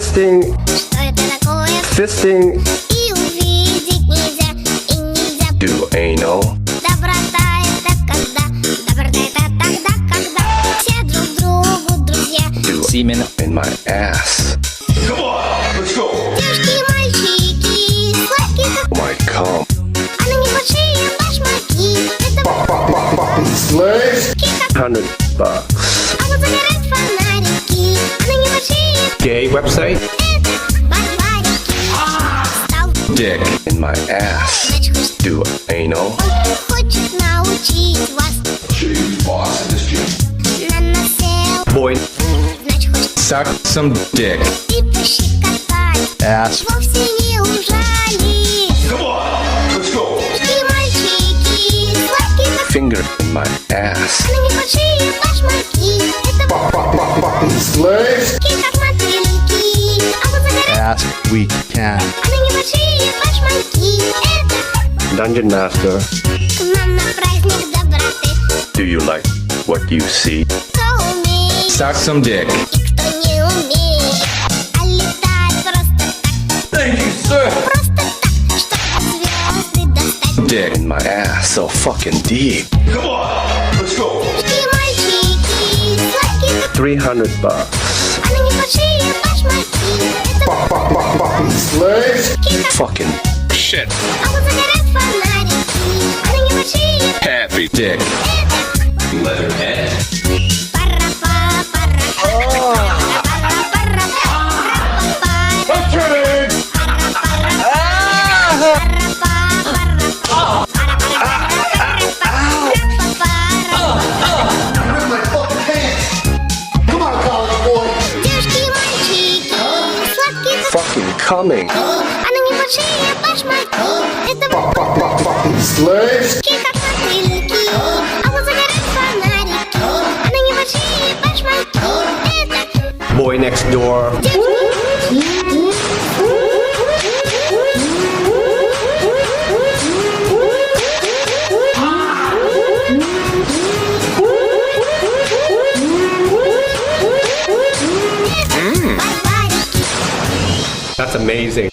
Fisting. Что это такое? Fisting. И увидеть нельзя, и нельзя. Do anal. Доброта это когда, доброта это тогда, когда все друг другу друзья. Do Semen in my ass. Девушки и мальчики, сладкие как My cum. а на небольшие башмаки. Это как, $100. а вот загорят фонарики. А на небольшие Gay website. это барбарики. Стал, dick In my ass. значит, хочешь, Do anal. он хочет научить вас. На насел, Boy. значит, хочешь suck some dick и пощекотать. ass Вовсе не ужали. Девушки и мальчики, сладкие как Finger in my ass. а на небольшие башмаки. Это как мотыльки. А вот загорят, ass we can а на небольшие башмаки. Это Dungeon Master. к нам на праздник доброты. Do you like what you see? Кто умеет suck some dick и кто не умеет. А летать просто так, просто так, чтобы звезды достать. dick In my ass. So fucking deep. Девушки и мальчики, сладкие как $300. а на небольшие башмаки. Это Fucking shit а вот загорят фонарики. А на небольшие happy dick leatherhead. пара-па, девушки и мальчики, сладкие как Fucking coming. а на небольшие башмаки. Это как мотыльки. А вот загорят фонарики. А на небольшие башмаки. Это Boy next door. барбарики. That's amazing.